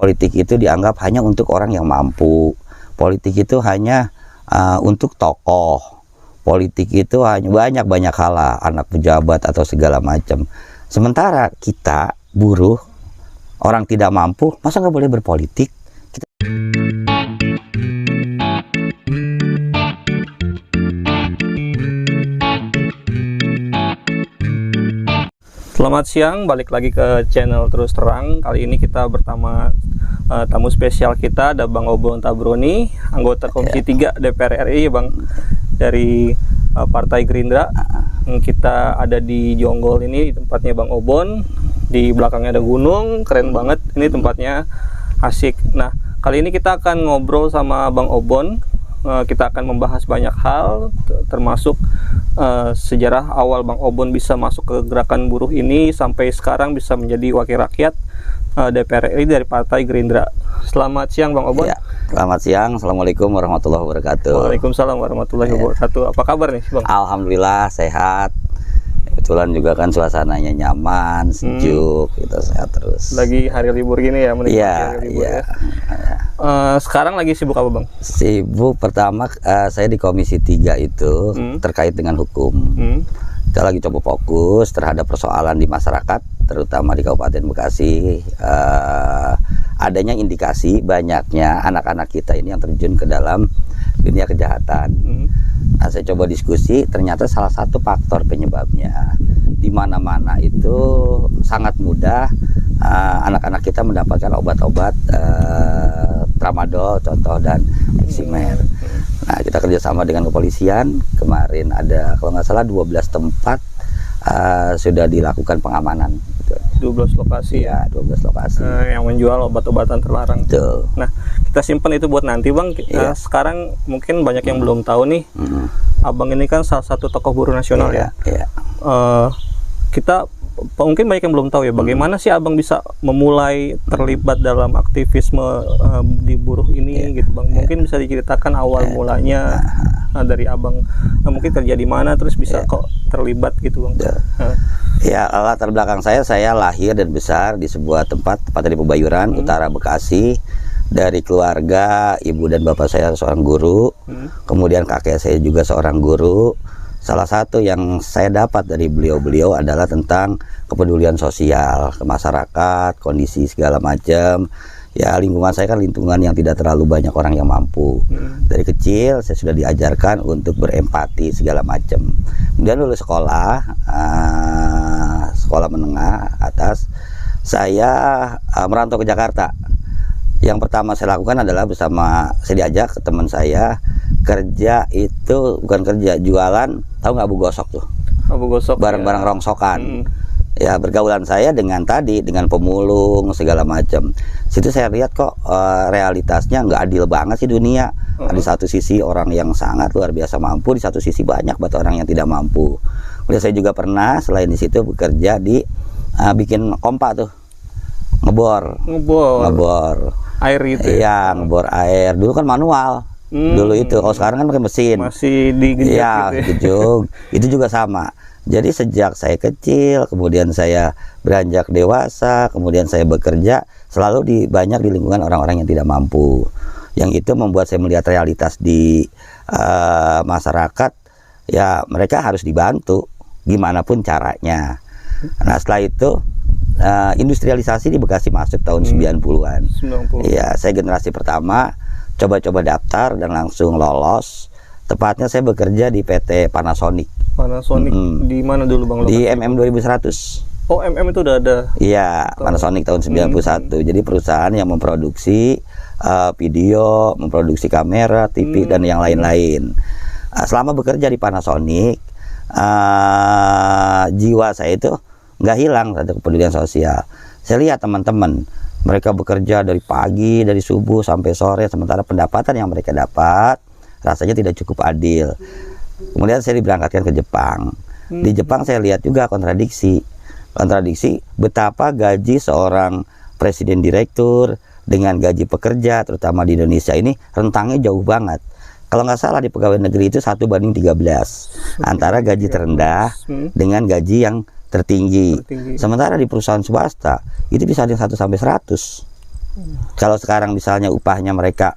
Politik itu dianggap hanya untuk orang yang mampu. Politik itu hanya untuk tokoh. Politik itu hanya banyak hal lah, anak pejabat atau segala macam. Sementara kita buruh, orang tidak mampu, masa nggak boleh berpolitik? Selamat siang, balik lagi ke channel Terus Terang. Kali ini kita bersama tamu spesial kita, ada Bang Obon Tabroni, anggota Komisi 3 DPR RI, Bang, dari Partai Gerindra. Kita ada di Jonggol ini, tempatnya Bang Obon. Di belakangnya ada gunung, keren banget. Ini tempatnya asik. Nah, kali ini kita akan ngobrol sama Bang Obon. Kita akan membahas banyak hal, termasuk sejarah awal Bang Obon bisa masuk ke gerakan buruh ini sampai sekarang bisa menjadi wakil rakyat DPR RI dari Partai Gerindra. Selamat siang Bang Obon. Ya, selamat siang. Assalamukum warahmatullahi wabarakatuh. Waalaikumsalam warahmatullahi wabarakatuh. Apa kabar nih Bang? Alhamdulillah sehat. Kebetulan juga kan suasananya nyaman, sejuk, gitu, sehat terus. Lagi hari libur gini ya, menikmati hari libur ya. Sekarang lagi sibuk apa Bang? Sibuk pertama saya di Komisi 3 itu terkait dengan hukum. Kita lagi coba fokus terhadap persoalan di masyarakat, terutama di Kabupaten Bekasi. Adanya indikasi banyaknya anak-anak kita ini yang terjun ke dalam dunia kejahatan. Nah, saya coba diskusi, ternyata salah satu faktor penyebabnya di mana-mana itu sangat mudah anak-anak kita mendapatkan obat-obat tramadol contoh dan eksimer. Nah, kita kerjasama dengan kepolisian, kemarin ada kalau nggak salah 12 tempat sudah dilakukan pengamanan. 12 lokasi ya, 12 lokasi yang menjual obat-obatan terlarang. Betul. Nah, kita simpan itu buat nanti Bang. Sekarang mungkin banyak yang belum tahu nih, Abang ini kan salah satu tokoh buruh nasional ya. Kita mungkin banyak yang belum tahu ya, bagaimana sih Abang bisa memulai terlibat dalam aktivisme di buruh ini gitu Bang. Mungkin bisa diceritakan awal mulanya dari Abang, mungkin kerja di mana terus bisa kok terlibat gitu Bang. Ya, latar belakang saya lahir dan besar di sebuah tempat di Pebayuran, Utara Bekasi. Dari keluarga, ibu dan bapak saya seorang guru, kemudian kakek saya juga seorang guru. Salah satu yang saya dapat dari beliau-beliau adalah tentang kepedulian sosial ke masyarakat, kondisi segala macam. Ya, lingkungan saya kan lingkungan yang tidak terlalu banyak orang yang mampu. Dari kecil saya sudah diajarkan untuk berempati segala macam. Kemudian lulus sekolah, sekolah menengah atas, saya merantau ke Jakarta. Yang pertama saya lakukan adalah saya diajak ke teman saya kerja, itu bukan kerja, jualan, tahu nggak Abu Gosok tuh? Abu Gosok. Barang-barang rongsokan. Ya, bergaulan saya dengan pemulung segala macam. Situ saya lihat kok realitasnya nggak adil banget sih dunia. Di satu sisi orang yang sangat luar biasa mampu, di satu sisi banyak banget orang yang tidak mampu. Kemudian saya juga pernah selain di situ bekerja di bikin pompa tuh, ngebor air itu ya, ngebor air. Dulu kan manual. Dulu itu, kalau sekarang kan pakai mesin. Masih digejek gitu ya. Itu juga sama. Jadi sejak saya kecil, kemudian saya beranjak dewasa, kemudian saya bekerja, selalu banyak di lingkungan orang-orang yang tidak mampu. Yang itu membuat saya melihat realitas di masyarakat. Ya, mereka harus dibantu gimana pun caranya. Nah, setelah itu industrialisasi di Bekasi masuk tahun 90-an. Iya, saya generasi pertama coba-coba daftar dan langsung lolos. Tepatnya saya bekerja di PT Panasonic. Di mana dulu Bang? Di MM 2100. Oh, MM itu udah ada. Iya, Panasonic tahun 91. Jadi perusahaan yang memproduksi video, memproduksi kamera, TV dan yang lain-lain. Selama bekerja di Panasonic, jiwa saya itu nggak hilang terhadap kepedulian sosial. Saya lihat teman-teman, mereka bekerja dari pagi, dari subuh sampai sore, sementara pendapatan yang mereka dapat rasanya tidak cukup adil. Kemudian saya diberangkatkan ke Jepang. Di Jepang saya lihat juga kontradiksi betapa gaji seorang presiden direktur dengan gaji pekerja, terutama di Indonesia ini rentangnya jauh banget. Kalau nggak salah di pegawai negeri itu 1:13 antara gaji terendah dengan gaji yang tertinggi. Sementara di perusahaan swasta itu bisa ada 1 sampai 100. Kalau sekarang misalnya upahnya mereka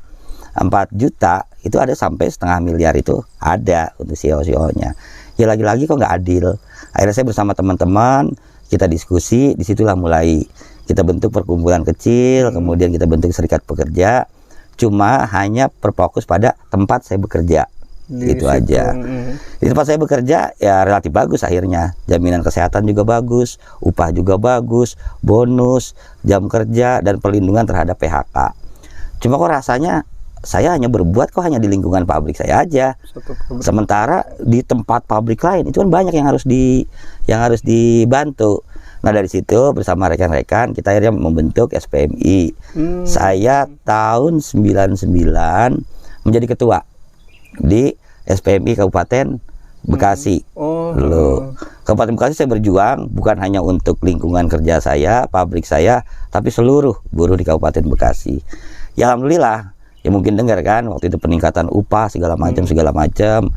4 juta, itu ada sampai 0,5 miliar itu ada untuk CEO-nya. Ya lagi-lagi kok nggak adil. Akhirnya saya bersama teman-teman, kita diskusi, disitulah mulai kita bentuk perkumpulan kecil, kemudian kita bentuk serikat pekerja, cuma hanya berfokus pada tempat saya bekerja. Itu aja. Di tempat saya bekerja ya relatif bagus akhirnya. Jaminan kesehatan juga bagus, upah juga bagus, bonus, jam kerja, dan perlindungan terhadap PHK. Cuma kok rasanya saya hanya berbuat kok hanya di lingkungan pabrik saya aja. Sementara di tempat pabrik lain itu kan banyak yang harus dibantu. Nah dari situ bersama rekan-rekan kita akhirnya membentuk SPMI. Saya tahun 99 menjadi ketua di SPMI Kabupaten Bekasi. Kabupaten Bekasi saya berjuang bukan hanya untuk lingkungan kerja saya, pabrik saya, tapi seluruh buruh di Kabupaten Bekasi. Ya alhamdulillah. Ya mungkin dengar kan waktu itu peningkatan upah segala macam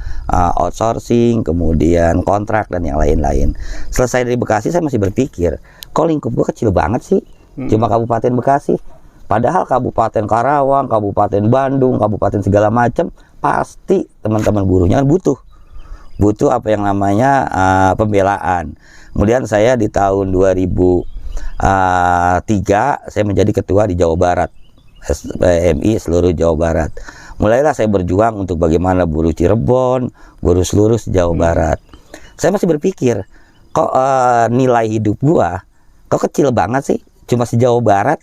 outsourcing, kemudian kontrak dan yang lain-lain. Selesai dari Bekasi saya masih berpikir, kok lingkup gua kecil banget sih? Cuma Kabupaten Bekasi. Padahal Kabupaten Karawang, Kabupaten Bandung, Kabupaten segala macam pasti teman-teman buruhnya kan butuh apa yang namanya pembelaan. Kemudian saya di tahun 2003 saya menjadi ketua di Jawa Barat. SPMI seluruh Jawa Barat. Mulailah saya berjuang untuk bagaimana buruh Cirebon, buruh seluruh Jawa Barat. Saya masih berpikir, kok nilai hidup gua kok kecil banget sih, cuma se-Jawa Barat.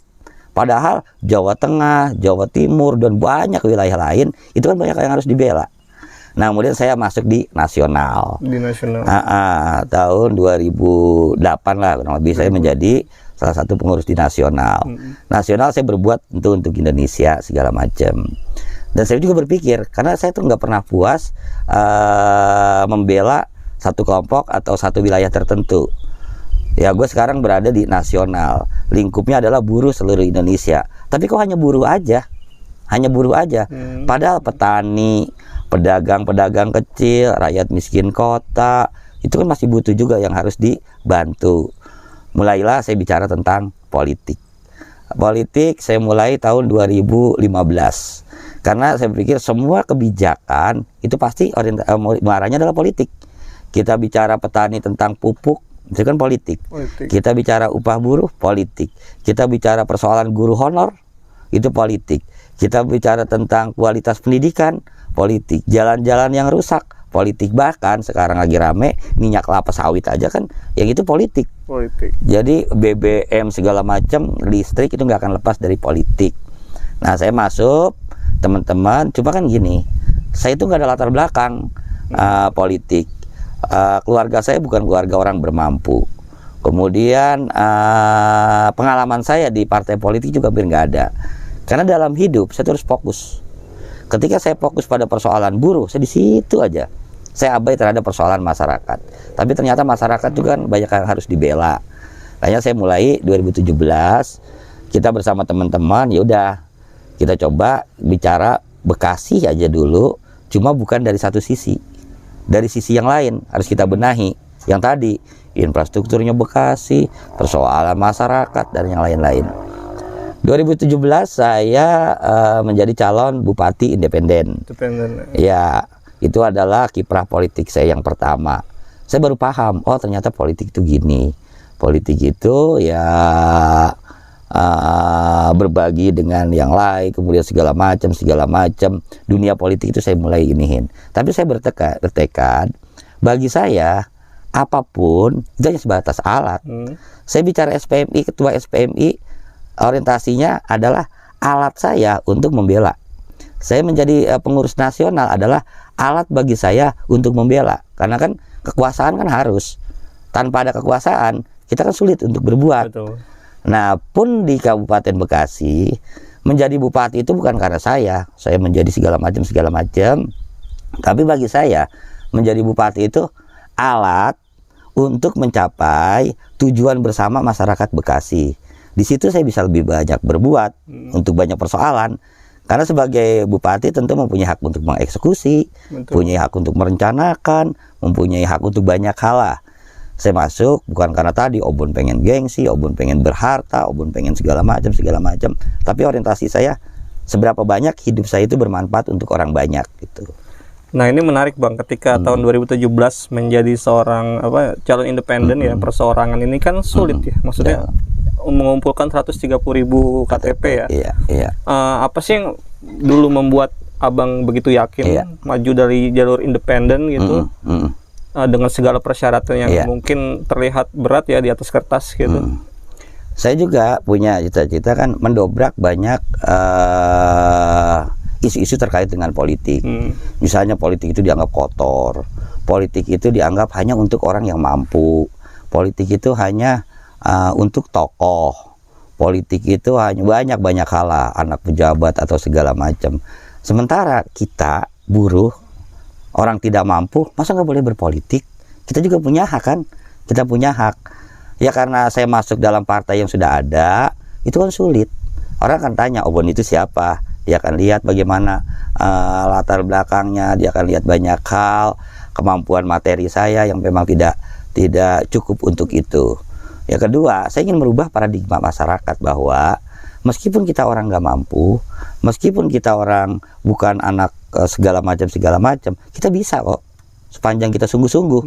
Padahal Jawa Tengah, Jawa Timur, dan banyak wilayah lain itu kan banyak yang harus dibela. Nah kemudian saya masuk di nasional. Di nasional. Tahun 2008 lah kurang lebih saya menjadi salah satu pengurus di nasional. Nasional saya berbuat untuk Indonesia segala macam. Dan saya juga berpikir karena saya tuh nggak pernah puas membela satu kelompok atau satu wilayah tertentu. Ya gue sekarang berada di nasional, lingkupnya adalah buruh seluruh Indonesia. Tapi kok hanya buruh aja, Padahal petani, pedagang kecil, rakyat miskin kota itu kan masih butuh juga yang harus dibantu. Mulailah saya bicara tentang politik. Politik saya mulai tahun 2015. Karena saya pikir semua kebijakan itu pasti muaranya adalah politik. Kita bicara petani tentang pupuk, itu kan politik. Kita bicara upah buruh, politik. Kita bicara persoalan guru honor, itu politik. Kita bicara tentang kualitas pendidikan, politik. Jalan-jalan yang rusak, politik. Bahkan sekarang lagi rame minyak kelapa sawit aja kan yang itu politik. Jadi BBM segala macam, listrik itu nggak akan lepas dari politik. Nah saya masuk teman-teman, cuma kan gini, saya itu nggak ada latar belakang politik. Keluarga saya bukan keluarga orang bermampu. Kemudian pengalaman saya di partai politik juga hampir nggak ada. Karena dalam hidup saya terus fokus. Ketika saya fokus pada persoalan buruh, saya di situ aja. Saya abai terhadap persoalan masyarakat. Tapi ternyata masyarakat juga kan banyak yang harus dibela. Makanya saya mulai 2017 kita bersama teman-teman, ya udah kita coba bicara Bekasi aja dulu, cuma bukan dari satu sisi. Dari sisi yang lain harus kita benahi. Yang tadi infrastrukturnya Bekasi, persoalan masyarakat dan yang lain-lain. 2017 saya menjadi calon bupati independen. Ya, itu adalah kiprah politik saya yang pertama. Saya baru paham, oh ternyata politik itu gini. Politik itu ya berbagi dengan yang lain, kemudian segala macam. Dunia politik itu saya mulai iniin. Tapi saya bertekad, bagi saya apapun itu hanya sebatas alat. Saya bicara SPMI, ketua SPMI, orientasinya adalah alat saya untuk membela. Saya menjadi pengurus nasional adalah alat bagi saya untuk membela. Karena kan kekuasaan kan harus. Tanpa ada kekuasaan, kita kan sulit untuk berbuat. Betul. Nah, pun di Kabupaten Bekasi, menjadi bupati itu bukan karena saya menjadi segala macam. Tapi bagi saya, menjadi bupati itu alat untuk mencapai tujuan bersama masyarakat Bekasi. Di situ saya bisa lebih banyak berbuat untuk banyak persoalan. Karena sebagai bupati tentu mempunyai hak untuk mengeksekusi, mempunyai hak untuk merencanakan, mempunyai hak untuk banyak hal lah. Saya masuk bukan karena tadi Obon pengen gengsi, Obon pengen berharta, Obon pengen segala macam, tapi orientasi saya seberapa banyak hidup saya itu bermanfaat untuk orang banyak gitu. Nah, ini menarik Bang, ketika tahun 2017 menjadi seorang calon independen ya, perseorangan ini kan sulit ya. Maksudnya mengumpulkan 130.000 KTP ya. Iya. Apa sih yang dulu membuat Abang begitu yakin maju dari jalur independen gitu? Dengan segala persyaratan yang mungkin terlihat berat ya di atas kertas gitu. Saya juga punya cita-cita kan mendobrak banyak isu-isu terkait dengan politik. Misalnya politik itu dianggap kotor, politik itu dianggap hanya untuk orang yang mampu, politik itu hanya untuk tokoh, politik itu hanya banyak hal, anak pejabat atau segala macam. Sementara kita buruh, orang tidak mampu, masa nggak boleh berpolitik? Kita juga punya hak kan? Kita punya hak. Ya karena saya masuk dalam partai yang sudah ada, itu kan sulit. Orang akan tanya, Obon itu siapa? Dia akan lihat bagaimana latar belakangnya, dia akan lihat banyak hal, kemampuan materi saya yang memang tidak cukup untuk itu. Yang kedua, saya ingin merubah paradigma masyarakat bahwa meskipun kita orang nggak mampu, meskipun kita orang bukan anak segala macam, kita bisa kok sepanjang kita sungguh-sungguh.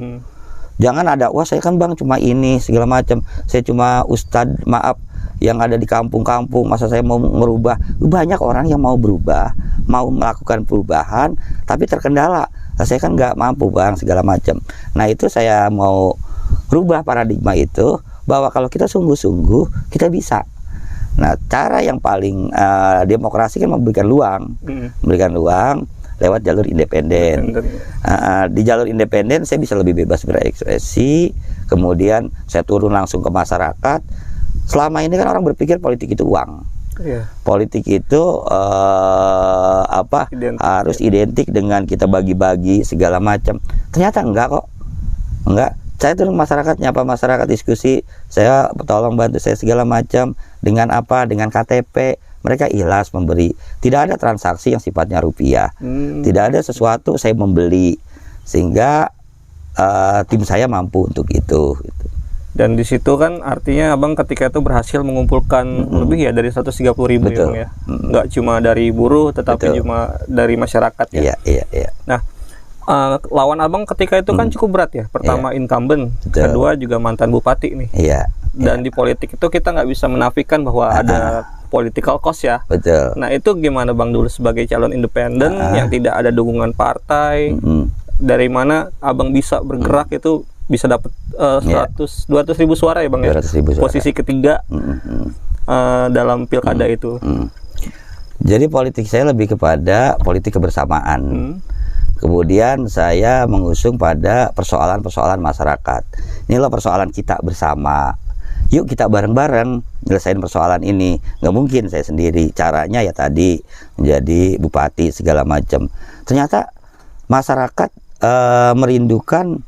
Jangan ada, wah saya kan Bang cuma ini segala macam, saya cuma ustadz maaf yang ada di kampung-kampung, masa saya mau merubah. Banyak orang yang mau berubah, mau melakukan perubahan, tapi terkendala, saya kan nggak mampu Bang segala macam. Nah itu saya mau rubah paradigma itu, bahwa kalau kita sungguh-sungguh kita bisa. Nah cara yang paling demokrasi kan memberikan ruang lewat jalur independen. Di jalur independen saya bisa lebih bebas berekspresi, kemudian saya turun langsung ke masyarakat. Selama ini kan orang berpikir politik itu uang, politik itu harus identik dengan kita bagi-bagi segala macam. Ternyata enggak kok, enggak. Saya turun ke masyarakat, nyapa masyarakat, diskusi, saya tolong bantu saya segala macam dengan dengan KTP. Mereka ikhlas memberi, tidak ada transaksi yang sifatnya rupiah, tidak ada sesuatu saya membeli, sehingga tim saya mampu untuk itu. Dan di situ kan artinya Abang ketika itu berhasil mengumpulkan lebih ya dari 130.000 ya, nggak cuma dari buruh, tetapi cuma dari masyarakat ya. Iya. Nah, lawan Abang ketika itu kan cukup berat ya. Pertama incumbent, kedua juga mantan bupati nih. Dan di politik itu kita nggak bisa menafikan bahwa ada political cost ya. Nah itu gimana Bang dulu sebagai calon independen yang tidak ada dukungan partai, dari mana Abang bisa bergerak itu bisa dapat 200.000 suara ya Bang ya, posisi ketiga dalam pilkada itu. Jadi politik saya lebih kepada politik kebersamaan. Kemudian saya mengusung pada persoalan-persoalan masyarakat. Inilah persoalan kita bersama. Yuk kita bareng-bareng nyelesain persoalan ini. Nggak mungkin saya sendiri. Caranya ya tadi menjadi bupati segala macam. Ternyata masyarakat merindukan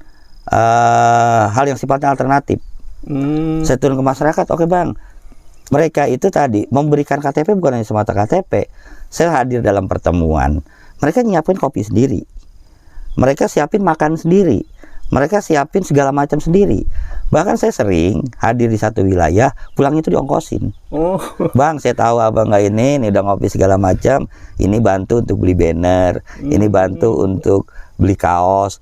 hal yang sifatnya alternatif. Saya turun ke masyarakat, oke Bang. Mereka itu tadi memberikan KTP bukan hanya semata KTP. Saya hadir dalam pertemuan. Mereka nyiapin kopi sendiri. Mereka siapin makan sendiri. Mereka siapin segala macam sendiri. Bahkan saya sering hadir di satu wilayah, pulang itu diongkosin. Bang, saya tahu Abang nggak ini udah ngopi segala macam. Ini bantu untuk beli banner. Ini bantu untuk beli kaos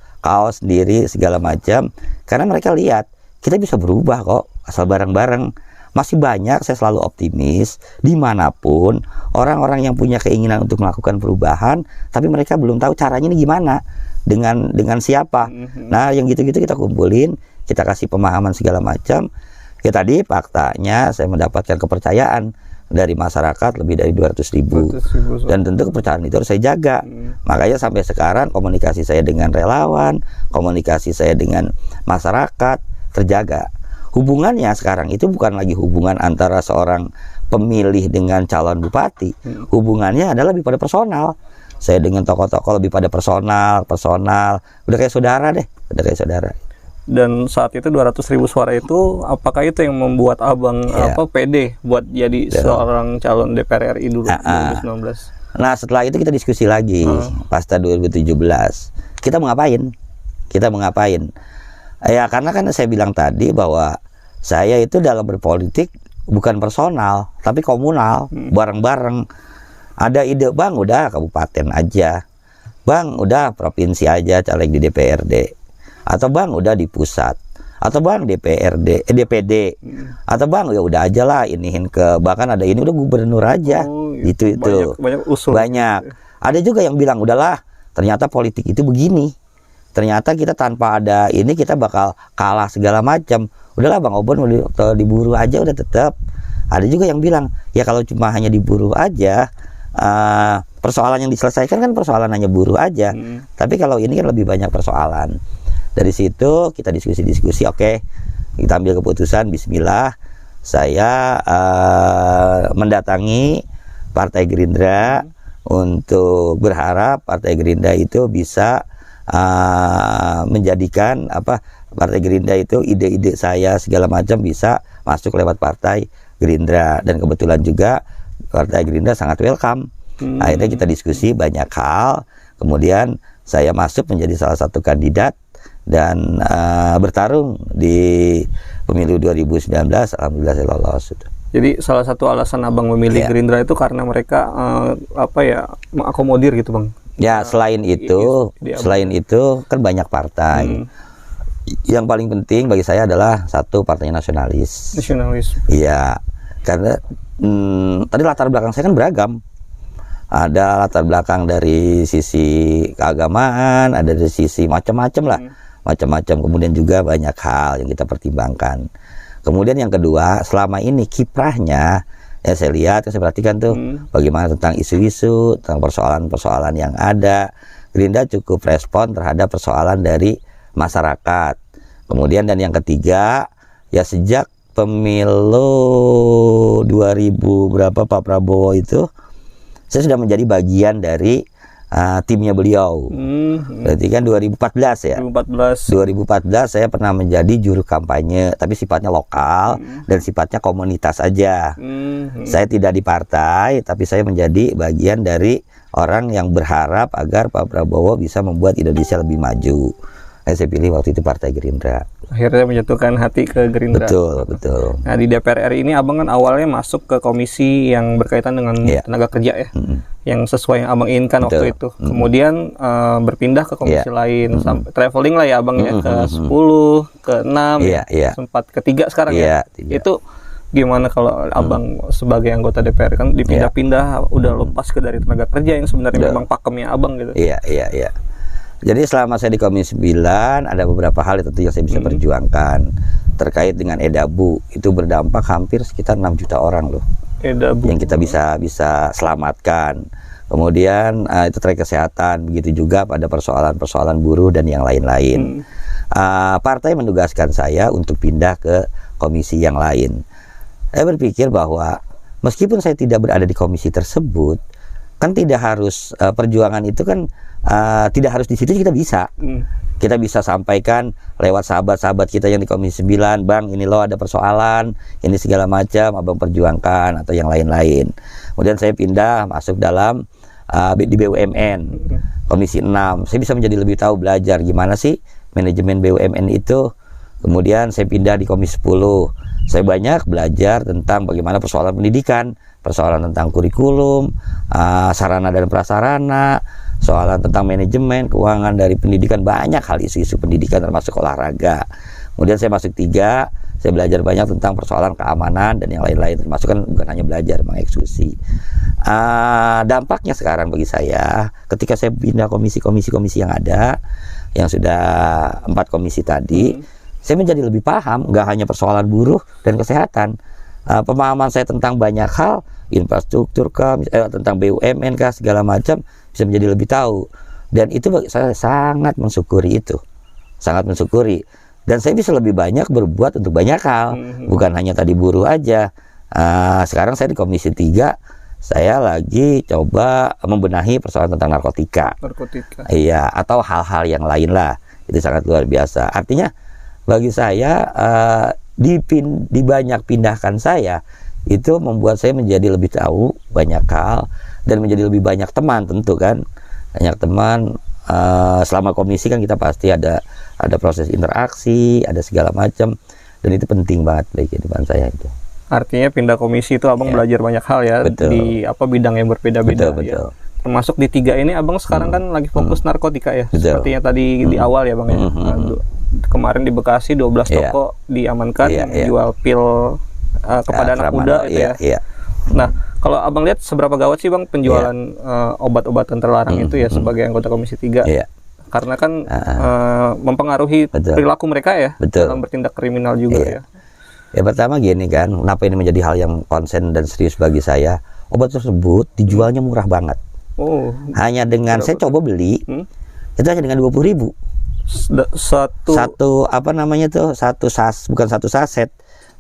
sendiri segala macam. Karena mereka lihat kita bisa berubah kok, asal bareng-bareng. Masih banyak, saya selalu optimis, dimanapun orang-orang yang punya keinginan untuk melakukan perubahan, tapi mereka belum tahu caranya ini gimana, dengan siapa. Nah yang gitu-gitu kita kumpulin, kita kasih pemahaman segala macam. Ya tadi faktanya saya mendapatkan kepercayaan dari masyarakat lebih dari 200.000, dan tentu kepercayaan itu harus saya jaga. Makanya sampai sekarang komunikasi saya dengan relawan, komunikasi saya dengan masyarakat terjaga. Hubungannya sekarang itu bukan lagi hubungan antara seorang pemilih dengan calon bupati. Hubungannya adalah lebih pada personal. Saya dengan tokoh-tokoh lebih pada personal. Udah kayak saudara deh, udah kayak saudara. Dan saat itu 200.000 suara itu, apakah itu yang membuat Abang pede buat jadi seorang calon DPR RI dulu 2019? Nah setelah itu kita diskusi lagi pasca 2017. Kita mau ngapain? Ya karena kan saya bilang tadi bahwa saya itu dalam berpolitik bukan personal tapi komunal, bareng-bareng. Ada ide, Bang, udah kabupaten aja, Bang, udah provinsi aja caleg di DPRD, atau Bang udah di pusat, atau Bang DPRD, DPD, atau Bang ya udah aja lah iniin ke, bahkan ada ini udah gubernur aja. Itu banyak usul. Banyak. Ada juga yang bilang udahlah, ternyata politik itu begini. Ternyata kita tanpa ada ini kita bakal kalah segala macam. Udahlah Bang Obon diburu aja udah tetap. Ada juga yang bilang ya kalau cuma hanya diburu aja, persoalan yang diselesaikan kan persoalan hanya buruh aja. Tapi kalau ini kan lebih banyak persoalan. Dari situ kita diskusi-diskusi, oke, kita ambil keputusan. Bismillah, saya mendatangi Partai Gerindra untuk berharap Partai Gerindra itu bisa menjadikan Partai Gerindra itu ide-ide saya segala macam bisa masuk lewat Partai Gerindra, dan kebetulan juga Partai Gerindra sangat welcome. Akhirnya kita diskusi banyak hal, kemudian saya masuk menjadi salah satu kandidat dan bertarung di pemilu 2019. Alhamdulillah saya lolos. Jadi salah satu alasan Abang memilih Gerindra itu karena mereka mengakomodir gitu, Bang. Ya, selain itu kan banyak partai. Yang paling penting bagi saya adalah satu, partainya nasionalis. Iya, karena tadi latar belakang saya kan beragam. Ada latar belakang dari sisi keagamaan, ada dari sisi macam-macam lah, macam-macam. Kemudian juga banyak hal yang kita pertimbangkan. Kemudian yang kedua, selama ini kiprahnya ya saya lihat, saya perhatikan tuh bagaimana tentang isu-isu, tentang persoalan-persoalan yang ada. Gerindra cukup respon terhadap persoalan dari masyarakat. Kemudian dan yang ketiga, ya sejak pemilu 2000 berapa Pak Prabowo itu, saya sudah menjadi bagian dari timnya beliau. Berarti kan 2014 ya. 2014 saya pernah menjadi juru kampanye, tapi sifatnya lokal dan sifatnya komunitas aja. Saya tidak di partai, tapi saya menjadi bagian dari orang yang berharap agar Pak Prabowo bisa membuat Indonesia lebih maju. Saya pilih waktu itu Partai Gerindra. Akhirnya menjatuhkan hati ke Gerindra. Betul. Nah, di DPR RI ini Abang kan awalnya masuk ke komisi yang berkaitan dengan tenaga kerja ya. Yang sesuai yang Abang inginkan waktu itu. Kemudian berpindah ke komisi lain, sampai traveling lah ya Abang ya, ke 10, ke 6, sempat ke 3 sekarang ya. Itu gimana kalau Abang sebagai anggota DPR kan dipindah-pindah, udah lepas ke dari tenaga kerja yang sebenarnya memang pakemnya Abang gitu. Iya. Jadi selama saya di Komisi 9 ada beberapa hal yang tentu yang saya bisa perjuangkan terkait dengan EDABU. Itu berdampak hampir sekitar 6 juta orang loh. EDABU yang kita bisa selamatkan. Kemudian itu terkait kesehatan, begitu juga pada persoalan-persoalan buruh dan yang lain-lain. Partai menugaskan saya untuk pindah ke komisi yang lain. Saya berpikir bahwa meskipun saya tidak berada di komisi tersebut, kan tidak harus perjuangan itu kan tidak harus di situ kita bisa. Kita bisa sampaikan lewat sahabat-sahabat kita yang di Komisi 9, Bang, ini loh ada persoalan, ini segala macam, Abang perjuangkan atau yang lain-lain. Kemudian saya pindah masuk dalam di BUMN, Komisi 6. Saya bisa menjadi lebih tahu, belajar gimana sih manajemen BUMN itu. Kemudian saya pindah di Komisi 10. Saya banyak belajar tentang bagaimana persoalan pendidikan, persoalan tentang kurikulum, sarana dan prasarana, soalan tentang manajemen, keuangan dari pendidikan, banyak hal isu-isu pendidikan termasuk olahraga. Kemudian saya masuk 3, saya belajar banyak tentang persoalan keamanan dan yang lain-lain, termasuk kan bukan hanya belajar, mengeksekusi. Dampaknya sekarang bagi saya, ketika saya pindah komisi-komisi yang ada, yang sudah 4 komisi tadi, saya menjadi lebih paham, nggak hanya persoalan buruh dan kesehatan. Pemahaman saya tentang banyak hal, infrastruktur tentang BUMN segala macam, bisa menjadi lebih tahu. Dan itu bagi saya sangat mensyukuri itu. Sangat mensyukuri. Dan saya bisa lebih banyak berbuat untuk banyak hal. Bukan hanya tadi buruh aja. Sekarang saya di Komisi 3, saya lagi coba membenahi persoalan tentang narkotika. Iya, atau hal-hal yang lain lah. Itu sangat luar biasa. Artinya bagi saya di banyak pindahkan saya itu membuat saya menjadi lebih tahu banyak hal dan menjadi lebih banyak teman, tentu kan banyak teman, selama komisi kan kita pasti ada proses interaksi, ada segala macam, dan itu penting banget bagi kehidupan saya itu. Artinya pindah komisi itu abang belajar banyak hal ya. Betul. Di bidang yang berbeda-beda. Betul, Ya. betul. Termasuk di 3 ini abang sekarang kan lagi fokus narkotika ya. Betul. Sepertinya tadi di awal ya bang ya. Kemarin di Bekasi 12 toko diamankan jual pil kepada anak muda itu ya. Iya. Nah, kalau abang lihat seberapa gawat sih bang penjualan obat-obatan terlarang itu ya sebagai anggota Komisi 3? Iya. Karena kan mempengaruhi perilaku mereka ya dalam bertindak kriminal juga ya. Ya pertama gini kan, kenapa ini menjadi hal yang konsen dan serius bagi saya? Obat tersebut dijualnya murah banget. Oh. Hanya dengan saya coba beli, itu hanya dengan 20.000. Satu apa namanya tuh? Bukan satu saset.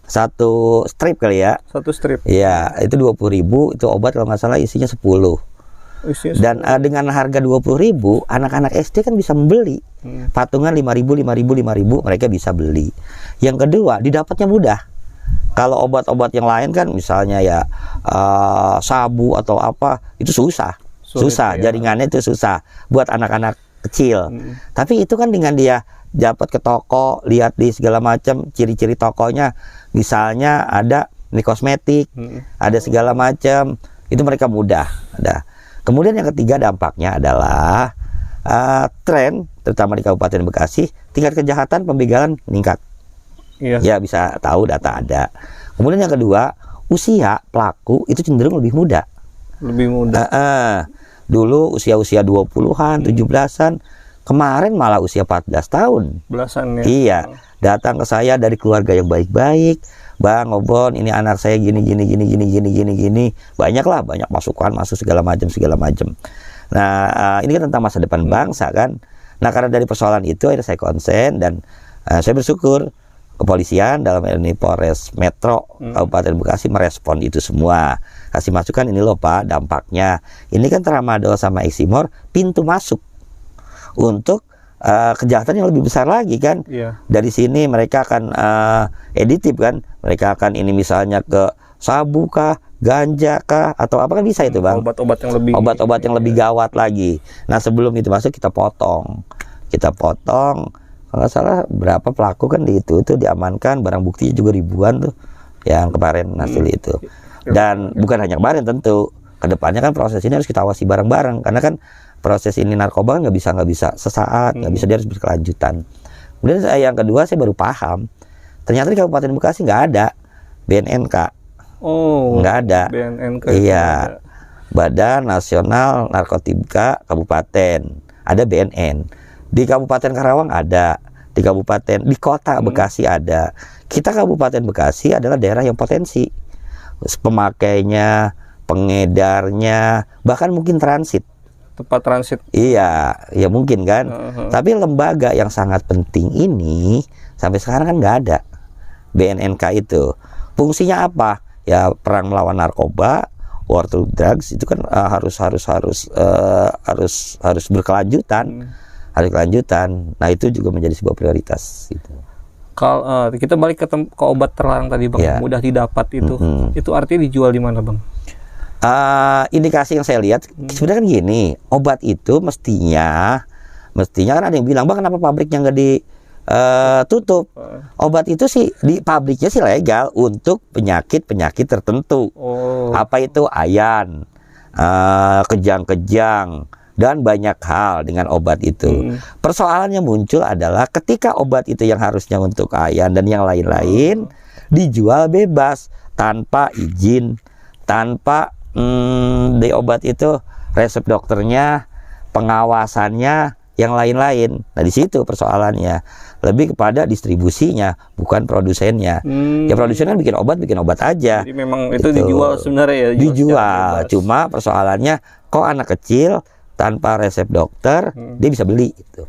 Satu strip kali ya. Satu strip. Iya, itu 20.000, itu obat kalau nggak salah isinya 10. Dan dengan harga 20.000, anak-anak SD kan bisa membeli. Patungan 5.000, 5.000, mereka bisa beli. Yang kedua, didapatnya mudah. Kalau obat-obat yang lain kan misalnya ya sabu atau apa, itu susah. Susah, jaringannya itu susah buat anak-anak kecil. Tapi itu kan dengan dia dapat ke toko, lihat di segala macam ciri-ciri tokonya, misalnya ada ini kosmetik, ada segala macam, itu mereka mudah ada. Kemudian yang ketiga dampaknya adalah tren, terutama di Kabupaten Bekasi, tingkat kejahatan pembegalan meningkat. Iya. Ya bisa tahu data ada. Kemudian yang kedua, usia pelaku itu cenderung lebih muda. Lebih muda. Dulu usia-usia 20-an, 17-an, kemarin malah usia 14 tahun. Belasan ya. Iya, datang ke saya dari keluarga yang baik-baik. Bang Obon, ini anak saya gini. Banyak masukan, masuk segala macam. Nah, ini kan tentang masa depan bangsa kan. Nah, karena dari persoalan itu akhirnya saya konsen dan saya bersyukur kepolisian dalam ini Polres Metro Kabupaten Bekasi merespon itu semua. Kasih masukan, ini loh Pak dampaknya. Ini kan Tramadol sama Eximor pintu masuk untuk kejahatan yang lebih besar lagi kan. Dari sini mereka akan editif kan, mereka akan ini misalnya ke sabu kah, ganja kah, atau apa kan bisa itu bang, obat-obat yang lebih gawat lagi. Nah sebelum itu masuk kita potong kalau nggak salah berapa pelaku kan di itu diamankan, barang buktinya juga ribuan tuh yang kemarin hasil itu. Dan bukan hanya kemarin, tentu kedepannya kan proses ini harus kita awasi bareng-bareng, karena kan proses ini narkoba nggak bisa sesaat, nggak bisa, dia harus berkelanjutan. Kemudian yang kedua saya baru paham, ternyata di Kabupaten Bekasi nggak ada BNNK. Nggak ada. BNNK. Iya. Badan Nasional Narkotika Kabupaten. Ada BNN. Di Kabupaten Karawang ada. Di kota Bekasi ada. Kita Kabupaten Bekasi adalah daerah yang potensi. Pemakainya, pengedarnya, bahkan mungkin transit. Tempat transit. Iya, ya mungkin kan. Tapi lembaga yang sangat penting ini sampai sekarang kan nggak ada. BNNK itu fungsinya apa? Ya perang melawan narkoba, war to drugs itu kan harus berkelanjutan, harus kelanjutan. Nah itu juga menjadi sebuah prioritas. Gitu. Kalau kita balik ke obat terlarang tadi bang, mudah didapat itu artinya dijual di mana bang? Indikasi yang saya lihat sebenarnya kan gini, obat itu mestinya kan ada yang bilang bang kenapa pabriknya nggak ditutup? Obat itu sih di pabriknya sih legal untuk penyakit tertentu. Apa itu ayan, kejang-kejang dan banyak hal dengan obat itu. Persoalannya muncul adalah ketika obat itu yang harusnya untuk ayan dan yang lain-lain dijual bebas tanpa izin, tanpa di obat itu resep dokternya, pengawasannya, yang lain-lain. Nah di situ persoalannya lebih kepada distribusinya, bukan produsennya. Ya produsen kan bikin obat aja. Jadi memang itu dijual sebenarnya ya. Dijual. Cuma persoalannya kok anak kecil tanpa resep dokter dia bisa beli gitu.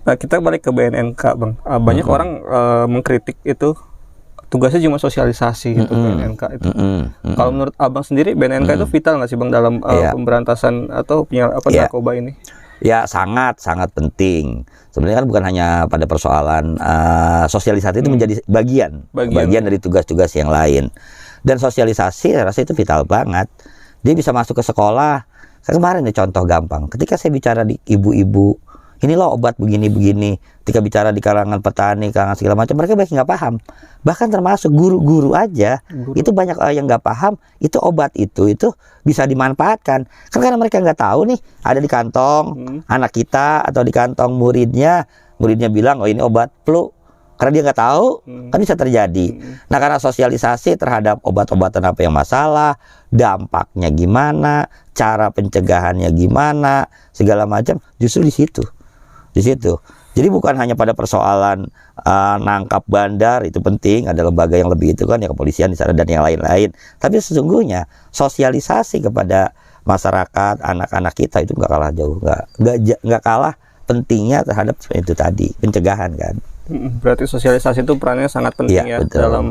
Nah kita balik ke BNNK bang. Banyak orang mengkritik itu tugasnya cuma sosialisasi gitu BNNK itu. Kalau menurut abang sendiri BNNK itu vital nggak sih bang dalam pemberantasan atau narkoba ini? Ya sangat penting. Sebenarnya kan bukan hanya pada persoalan sosialisasi itu menjadi bagian dari tugas-tugas yang lain. Dan sosialisasi saya rasa itu vital banget. Dia bisa masuk ke sekolah. Kemarin ya contoh gampang, ketika saya bicara di ibu-ibu, ini loh obat begini-begini. Ketika bicara di kalangan petani, kalangan segala macam, mereka banyak nggak paham. Bahkan termasuk guru-guru aja, itu banyak yang nggak paham. Itu obat itu bisa dimanfaatkan. Karena mereka nggak tahu nih, ada di kantong anak kita atau di kantong muridnya bilang, oh ini obat flu. Karena dia nggak tahu, kan bisa terjadi. Nah, karena sosialisasi terhadap obat-obatan apa yang masalah, dampaknya gimana, cara pencegahannya gimana, segala macam, justru di situ. Jadi bukan hanya pada persoalan nangkap bandar, itu penting, ada lembaga yang lebih itu kan, ya kepolisian di sana dan yang lain-lain. Tapi sesungguhnya sosialisasi kepada masyarakat, anak-anak kita itu nggak kalah jauh, nggak kalah pentingnya terhadap itu tadi, pencegahan kan. Berarti sosialisasi itu perannya sangat penting ya betul. dalam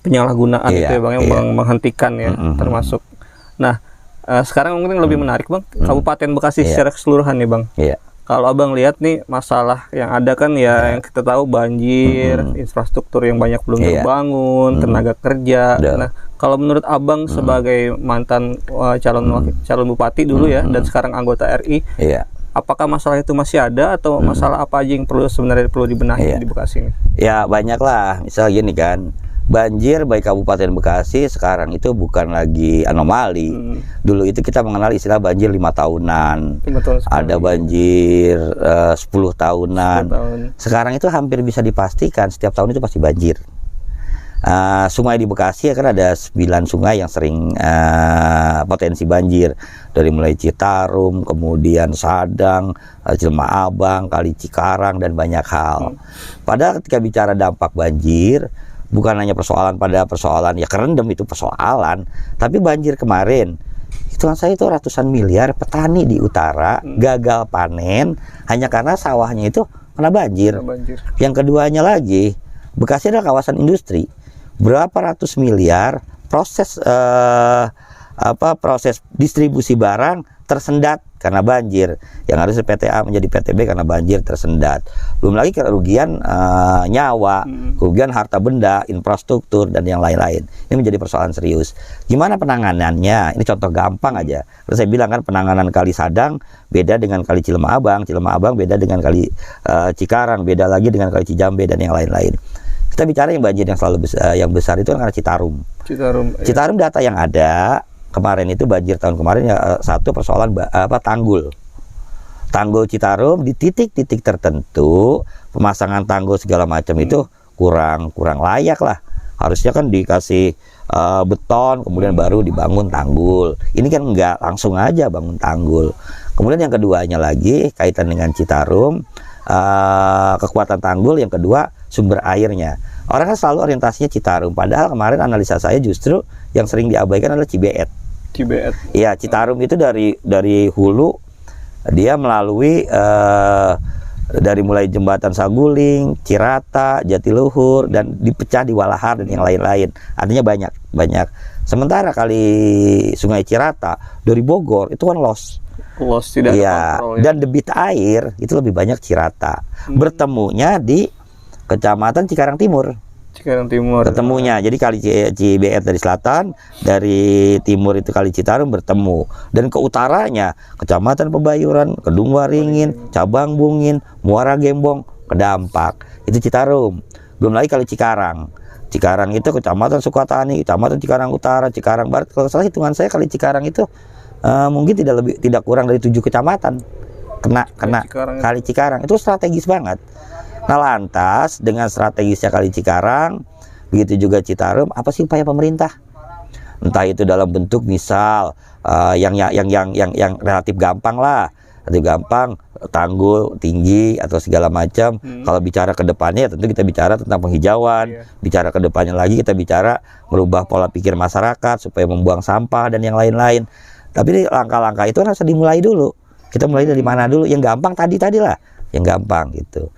penyalahgunaan itu ya Bang, yang menghentikan ya termasuk. Nah, sekarang mungkin lebih menarik Bang, Kabupaten Bekasi secara keseluruhan nih Bang. Kalau Abang lihat nih masalah yang ada kan ya yang kita tahu banjir, infrastruktur yang banyak belum terbangun, tenaga kerja. Nah, kalau menurut Abang sebagai mantan calon bupati dulu ya dan sekarang anggota RI, apakah masalah itu masih ada atau masalah apa aja yang sebenarnya perlu dibenahi di Bekasi ini? Ya banyak lah, misal gini kan, banjir baik Kabupaten Bekasi sekarang itu bukan lagi anomali. Dulu itu kita mengenal istilah banjir 5 tahunan, ada banjir 10 tahunan. Sekarang itu hampir bisa dipastikan setiap tahun itu pasti banjir. Sungai di Bekasi kan ada 9 sungai yang sering potensi banjir, dari mulai Citarum, kemudian Sadang, Cilema Abang, Kali Cikarang dan banyak hal. Padahal ketika bicara dampak banjir, bukan hanya persoalan ya kerendam itu persoalan, tapi banjir kemarin hitungan saya itu ratusan miliar petani di utara gagal panen hanya karena sawahnya itu kena banjir. Yang keduanya lagi, Bekasi adalah kawasan industri. Berapa ratus miliar proses distribusi barang tersendat karena banjir, yang harusnya PTA menjadi PTB karena banjir tersendat. Belum lagi kerugian nyawa, kerugian harta benda, infrastruktur dan yang lain-lain. Ini menjadi persoalan serius. Gimana penanganannya? Ini contoh gampang aja. Terus saya bilang kan penanganan Kali Sadang beda dengan Kali Cilema Abang beda dengan Kali Cikarang, beda lagi dengan Kali Cijambe dan yang lain-lain. Kita bicara yang banjir yang selalu besar itu kan karena Citarum data yang ada kemarin itu banjir tahun kemarin ya satu persoalan tanggul Citarum di titik-titik tertentu, pemasangan tanggul segala macam itu kurang layak lah. Harusnya kan dikasih beton kemudian baru dibangun tanggul. Ini kan enggak, langsung aja bangun tanggul. Kemudian yang keduanya lagi kaitan dengan Citarum, kekuatan tanggul, yang kedua sumber airnya. Orang kan selalu orientasinya Citarum, padahal kemarin analisa saya justru yang sering diabaikan adalah Cibeet. Iya, Citarum itu dari hulu dia melalui dari mulai jembatan Saguling, Cirata, Jatiluhur dan dipecah di Walahar dan yang lain-lain. Artinya banyak. Sementara kali Sungai Cirata dari Bogor itu kan los tidak ada kontrol, ya. Dan debit air itu lebih banyak Cirata. Bertemunya di Kecamatan Cikarang Timur. Ketemunya. Jadi Kali Cibeet dari selatan, dari timur itu Kali Citarum bertemu. Dan ke utaranya Kecamatan Pebayuran, Kedung Waringin, Cabang Bungin, Muara Gembong, kedampak. Itu Citarum. Belum lagi Kali Cikarang. Cikarang itu Kecamatan Sukatani, Kecamatan Cikarang Utara, Cikarang Barat. Kalau salah hitungan saya Kali Cikarang itu mungkin tidak kurang dari 7 kecamatan kena Kali Cikarang. Itu strategis banget. Nah, lantas dengan strategisnya Kali Cikarang, begitu juga Citarum, apa sih upaya pemerintah? Entah itu dalam bentuk misal yang relatif gampang lah, tanggul tinggi atau segala macam. Kalau bicara ke depannya tentu kita bicara tentang penghijauan. Bicara ke depannya lagi kita bicara merubah pola pikir masyarakat supaya membuang sampah dan yang lain-lain. Tapi langkah-langkah itu harus dimulai dulu. Kita mulai dari mana dulu? Yang gampang tadi lah, yang gampang gitu.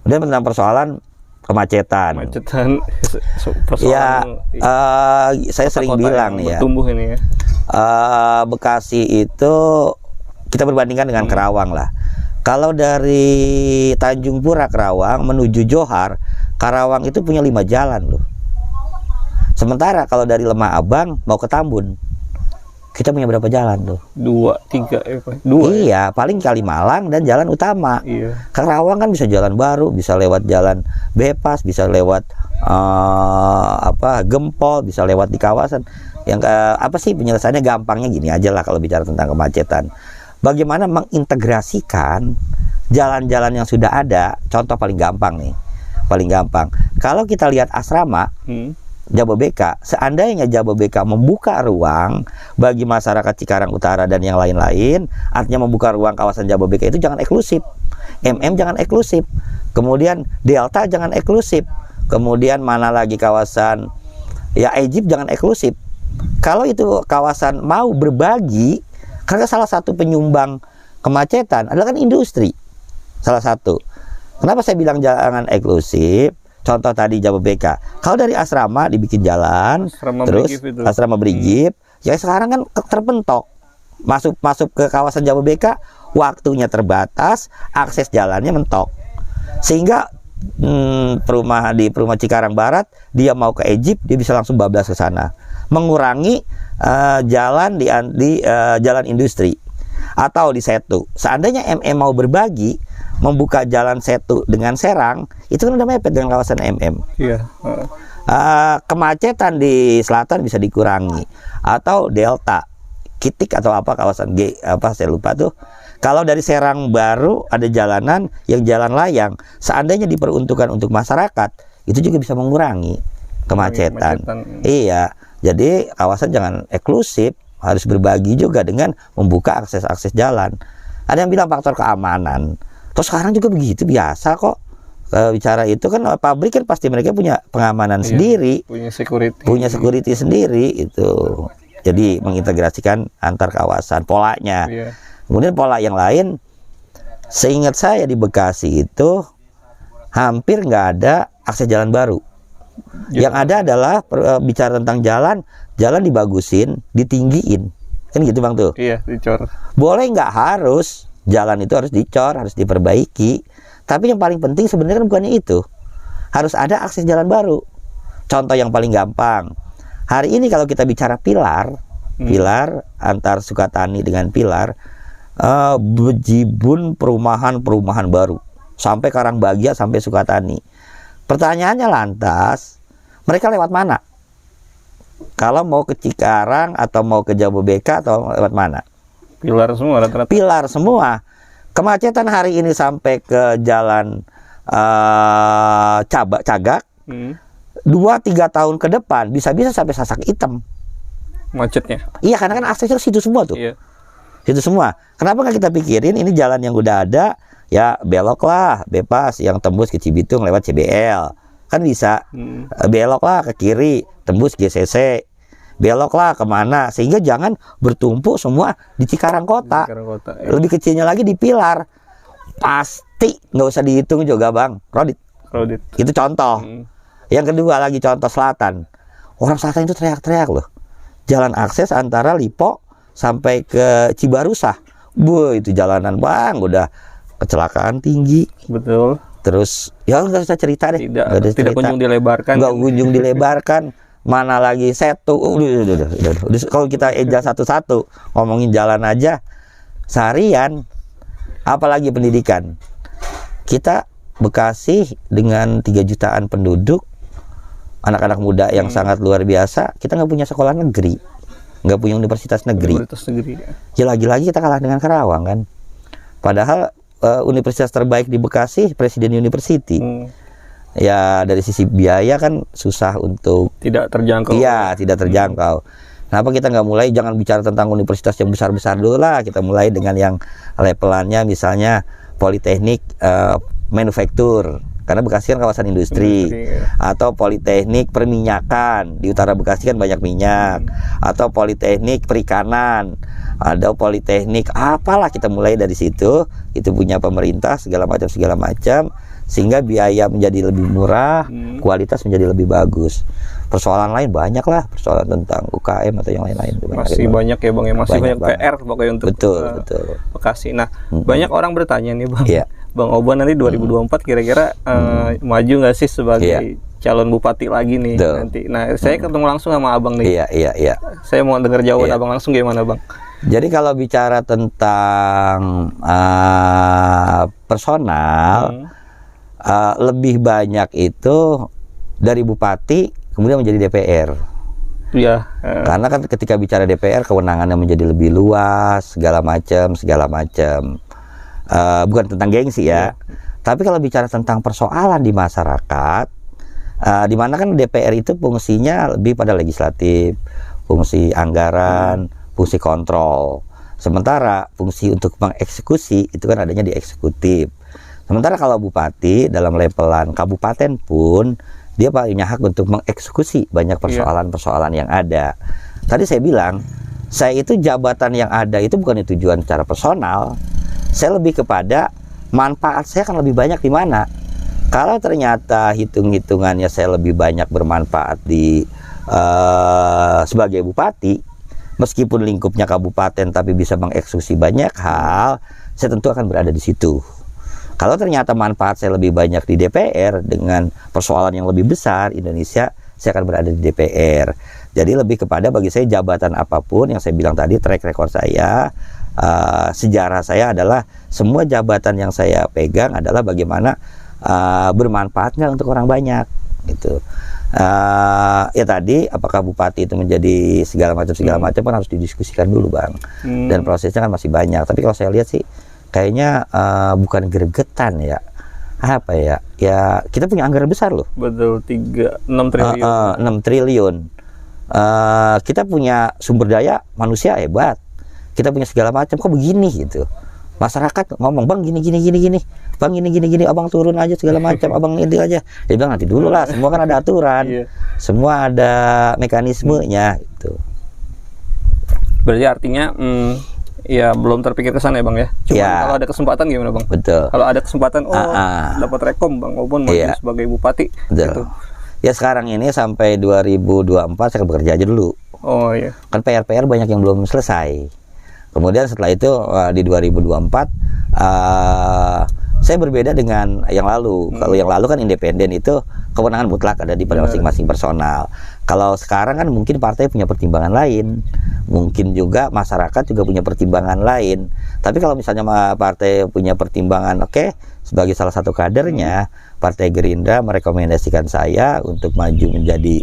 Kemudian tentang persoalan kemacetan. Saya sering bilang nih ya. Ini ya. Bekasi itu kita berbandingkan dengan Kerawang lah. Kalau dari Tanjung Pura Kerawang menuju Johar, Karawang itu punya 5 jalan loh. Sementara kalau dari Lemah Abang mau ke Tambun, Kita punya berapa jalan tuh? 2, 3 ya Pak? 2 ya? Iya, paling Kalimalang dan jalan utama. Iya. Karawang kan bisa jalan baru, bisa lewat jalan bebas, bisa lewat Gempol, bisa lewat di kawasan. Yang apa sih penyelesaiannya, gampangnya gini aja lah kalau bicara tentang kemacetan. Bagaimana mengintegrasikan jalan-jalan yang sudah ada? Contoh paling gampang nih, paling gampang. Kalau kita lihat asrama Jababeka, seandainya Jababeka membuka ruang bagi masyarakat Cikarang Utara dan yang lain-lain, artinya membuka ruang kawasan Jababeka itu jangan eksklusif. MM jangan eksklusif. Kemudian Delta jangan eksklusif. Kemudian mana lagi kawasan ya Egypt jangan eksklusif. Kalau itu kawasan mau berbagi, karena salah satu penyumbang kemacetan adalah kan industri. Salah satu. Kenapa saya bilang jangan eksklusif? Contoh tadi Jababeka. Kalau dari asrama dibikin jalan, Asrama terus Brigif itu. asrama Brigif, ya sekarang kan terpentok. Masuk ke kawasan Jababeka, waktunya terbatas, akses jalannya mentok. Sehingga perumahan Cikarang Barat, dia mau ke Egypt, dia bisa langsung bablas ke sana. Mengurangi jalan di jalan industri atau di Setu. Seandainya MM mau berbagi, membuka jalan Setu dengan Serang, itu kan udah mepet dengan kawasan MM. Iya. Kemacetan di selatan bisa dikurangi. Atau Delta, Kitik atau apa kawasan G, saya lupa tuh. Kalau dari Serang baru ada jalanan yang jalan layang, seandainya diperuntukkan untuk masyarakat, itu juga bisa mengurangi kemacetan. Iya, jadi kawasan jangan eksklusif, harus berbagi juga dengan membuka akses jalan. Ada yang bilang faktor keamanan. Terus sekarang juga begitu, biasa kok. Bicara itu kan pabrik kan pasti mereka punya pengamanan sendiri, punya security sendiri itu. Jadi mengintegrasikan antar kawasan polanya. Kemudian pola yang lain, seingat saya di Bekasi itu hampir nggak ada akses jalan baru. Yang ada adalah bicara tentang jalan dibagusin, ditinggiin, kan gitu Bang tuh. Iya, dicor. Boleh nggak, harus jalan itu harus dicor, harus diperbaiki. Tapi yang paling penting sebenarnya kan bukannya itu, harus ada akses jalan baru. Contoh yang paling gampang, hari ini kalau kita bicara pilar antar Sukatani dengan Pilar, bejibun perumahan baru sampai Karangbahagia sampai Sukatani. Pertanyaannya lantas, mereka lewat mana? Kalau mau ke Cikarang atau mau ke Jababeka atau lewat mana? Pilar semua rata-rata. Pilar semua. Kemacetan hari ini sampai ke jalan Cagak, 2-3 tahun ke depan bisa-bisa sampai Sasak Hitam. Macetnya. Iya, karena kan aksesnya situ semua tuh. Iya. Situ semua. Kenapa nggak kita pikirin ini jalan yang udah ada, ya belok lah, bebas yang tembus ke Cibitung lewat CBL. Kan bisa. Belok lah ke kiri, tembus GCC. Belok lah kemana, sehingga jangan bertumpuk semua di Cikarang Kota. Ya. Lebih kecilnya lagi di Pilar. Pasti nggak usah dihitung juga Bang, Rodit. Itu contoh. Yang kedua lagi contoh selatan. Orang selatan itu teriak-teriak loh. Jalan akses antara Lipo sampai ke Cibarusah. Itu jalanan Bang, udah kecelakaan tinggi. Betul. Terus ya nggak usah cerita deh. Tidak kunjung dilebarkan. Nggak kunjung dilebarkan. Mana lagi Setu. Udah. Kalau kita eja satu-satu ngomongin jalan aja seharian, apalagi pendidikan. Kita Bekasi dengan 3 jutaan penduduk, anak-anak muda yang sangat luar biasa, kita nggak punya sekolah negeri, nggak punya universitas negeri. Ya lagi-lagi kita kalah dengan Karawang kan. Padahal universitas terbaik di Bekasi Presiden University. Ya dari sisi biaya kan susah untuk tidak terjangkau. Iya, tidak terjangkau. Kenapa kita nggak mulai, jangan bicara tentang universitas yang besar-besar dulu lah, kita mulai dengan yang levelannya misalnya Politeknik manufaktur, karena Bekasi kan kawasan industri, atau Politeknik perminyakan, di utara Bekasi kan banyak minyak, atau Politeknik perikanan, ada Politeknik apalah, kita mulai dari situ, itu punya pemerintah segala macam, sehingga biaya menjadi lebih murah, kualitas menjadi lebih bagus. Persoalan lain banyak lah, persoalan tentang UKM atau yang lain-lain. Masih banyak ya Bang, ya masih banyak PR pokoknya untuk betul. Bekasi. Nah, banyak orang bertanya nih Bang, Bang Obon nanti 2024 kira-kira maju nggak sih sebagai calon bupati lagi nih nanti. Nah, saya ketemu langsung sama Abang nih. Iya. Saya mau dengar jawaban Abang langsung gimana, Bang? Jadi kalau bicara tentang personal, lebih banyak itu dari bupati kemudian menjadi DPR. Iya. Karena kan ketika bicara DPR kewenangannya menjadi lebih luas, segala macam. Bukan tentang gengsi ya. Tapi kalau bicara tentang persoalan di masyarakat, di mana kan DPR itu fungsinya lebih pada legislatif, fungsi anggaran, fungsi kontrol. Sementara fungsi untuk mengeksekusi itu kan adanya di eksekutif. Sementara kalau bupati dalam levelan kabupaten pun dia punya hak untuk mengeksekusi banyak persoalan-persoalan yang ada. Tadi saya bilang, saya itu jabatan yang ada itu bukan tujuan secara personal. Saya lebih kepada manfaat saya akan lebih banyak di mana. Kalau ternyata hitung-hitungannya saya lebih banyak bermanfaat di sebagai bupati, meskipun lingkupnya kabupaten tapi bisa mengeksekusi banyak hal, saya tentu akan berada di situ. Kalau ternyata manfaat saya lebih banyak di DPR dengan persoalan yang lebih besar Indonesia, saya akan berada di DPR. Jadi lebih kepada bagi saya jabatan apapun yang saya bilang tadi, track record saya, sejarah saya adalah semua jabatan yang saya pegang adalah bagaimana bermanfaatnya untuk orang banyak gitu. Ya tadi apakah bupati itu menjadi segala macam kan harus didiskusikan dulu, Bang. Dan prosesnya kan masih banyak. Tapi kalau saya lihat sih kayaknya bukan gregetan ya. Apa ya? Ya kita punya anggaran besar loh. Betul, 6 triliun. 6 triliun. Kita punya sumber daya manusia hebat. Kita punya segala macam, kok begini gitu. Masyarakat ngomong, "Bang gini. Bang gini, Abang turun aja segala macam, Abang ini aja." Dia bilang nanti dulu lah, semua kan ada aturan. Semua ada mekanismenya gitu. Berarti artinya ya belum terpikir ke sana ya, Bang ya. Cuma kalau ada kesempatan gimana, Bang? Betul. Kalau ada kesempatan dapat rekom Bang Obon maju sebagai bupati. Betul. Gitu. Ya sekarang ini sampai 2024 saya bekerja aja dulu. Oh iya. Kan PR banyak yang belum selesai. Kemudian setelah itu di 2024 saya berbeda dengan yang lalu. Kalau yang lalu kan independen itu kewenangan mutlak ada di pada masing-masing personal. Kalau sekarang kan mungkin partai punya pertimbangan lain, mungkin juga masyarakat juga punya pertimbangan lain. Tapi kalau misalnya partai punya pertimbangan, sebagai salah satu kadernya, Partai Gerindra merekomendasikan saya untuk maju menjadi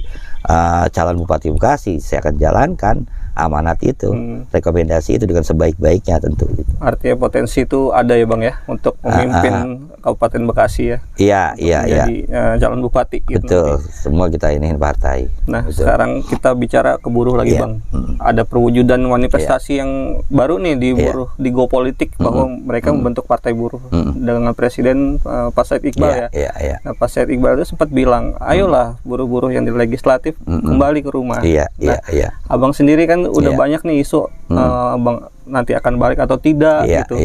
calon Bupati Bekasi, saya akan jalankan amanat itu, rekomendasi itu dengan sebaik-baiknya tentu. Artinya potensi itu ada ya, Bang ya, untuk memimpin Kabupaten Bekasi ya. Iya. Jadi calon bupati. Gitu betul. Nanti. Semua kita ini partai. Nah, betul. Sekarang kita bicara ke buruh lagi, Bang. Ada perwujudan manifestasi yang baru nih di buruh di Go Politik bahwa mereka membentuk partai buruh dengan Presiden Pak Said Iqbal ya. Nah, Pak Said Iqbal itu sempat bilang, "Ayolah buruh-buruh yang di legislatif kembali ke rumah." Abang sendiri kan udah banyak nih isu Bang nanti akan balik atau tidak gitu.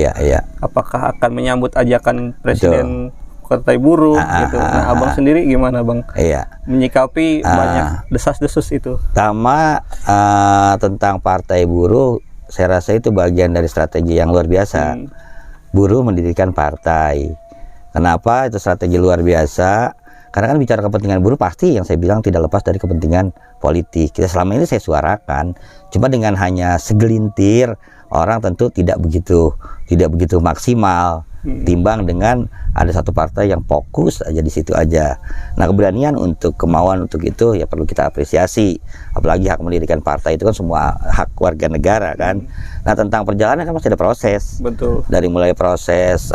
Apakah akan menyambut ajakan Presiden Partai Buruh gitu. Nah, Abang sendiri gimana, Bang? Menyikapi banyak desas-desus itu. Pertama tentang Partai Buruh, saya rasa itu bagian dari strategi yang luar biasa. Buruh mendirikan partai. Kenapa itu strategi luar biasa? Karena kan bicara kepentingan buruh pasti yang saya bilang tidak lepas dari kepentingan politik. Kita selama ini saya suarakan, cuma dengan hanya segelintir orang tentu tidak begitu maksimal. Timbang dengan ada satu partai yang fokus aja di situ aja. Nah, keberanian untuk kemauan untuk itu ya perlu kita apresiasi. Apalagi hak mendirikan partai itu kan semua hak warga negara kan. Nah, tentang perjalanan kan masih ada proses. Betul. Dari mulai proses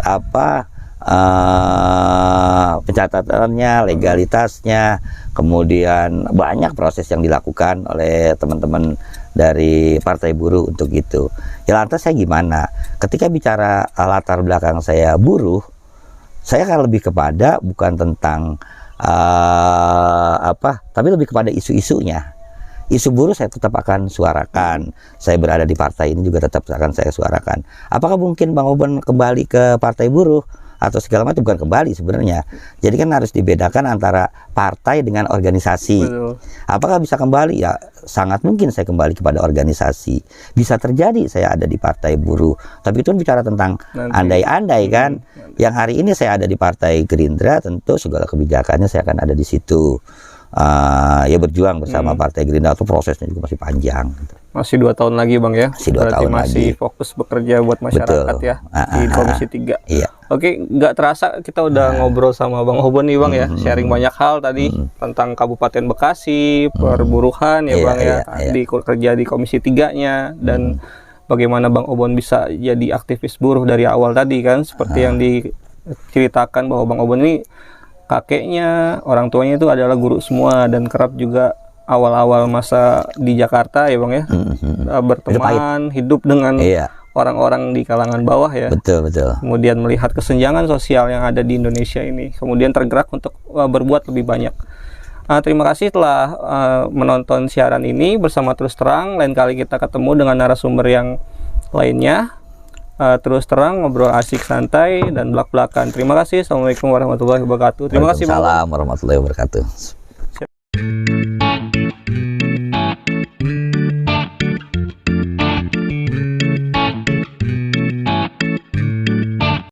pencatatannya, legalitasnya, kemudian banyak proses yang dilakukan oleh teman-teman dari Partai Buruh untuk itu. Ya lantas saya gimana? Ketika bicara latar belakang saya buruh, saya akan lebih kepada bukan tentang tapi lebih kepada isu-isunya. Isu buruh saya tetap akan suarakan. Saya berada di partai ini juga tetap akan saya suarakan. Apakah mungkin Bang Obon kembali ke Partai Buruh? atau segala macam, bukan kembali sebenarnya. Jadi kan harus dibedakan antara partai dengan organisasi. Betul. Apakah bisa kembali? Ya sangat mungkin saya kembali kepada organisasi. Bisa terjadi saya ada di partai buruh. Tapi itu bicara tentang andai-andai kan. Yang hari ini saya ada di partai Gerindra, tentu segala kebijakannya saya akan ada di situ. Ya berjuang bersama partai Gerindra, itu prosesnya juga masih panjang. Masih 2 tahun lagi Bang ya. Masih 2 Berarti tahun masih lagi. fokus bekerja buat masyarakat. Betul. Ya di Komisi 3. Iya. Oke, nggak terasa kita udah ngobrol sama Bang Obon nih Bang ya, sharing banyak hal tadi tentang Kabupaten Bekasi, perburuhan ya Iya, Bang ya, iya. di kerja di Komisi 3-nya, dan bagaimana Bang Obon bisa jadi aktivis buruh dari awal tadi kan, seperti yang diceritakan bahwa Bang Obon ini kakeknya, orang tuanya itu adalah guru semua, dan kerap juga awal-awal masa di Jakarta ya Bang ya, berteman, hidup dengan Iya. orang-orang di kalangan bawah ya. Betul, betul. Kemudian melihat kesenjangan sosial yang ada di Indonesia ini, kemudian tergerak untuk berbuat lebih banyak. Terima kasih telah menonton siaran ini bersama Terus Terang. Lain kali kita ketemu dengan narasumber yang lainnya. Terus Terang, ngobrol asik, santai, dan belak-belakan. Terima kasih. Assalamualaikum warahmatullahi wabarakatuh. Terima kasih Bang. Waalaikumsalam warahmatullahi wabarakatuh.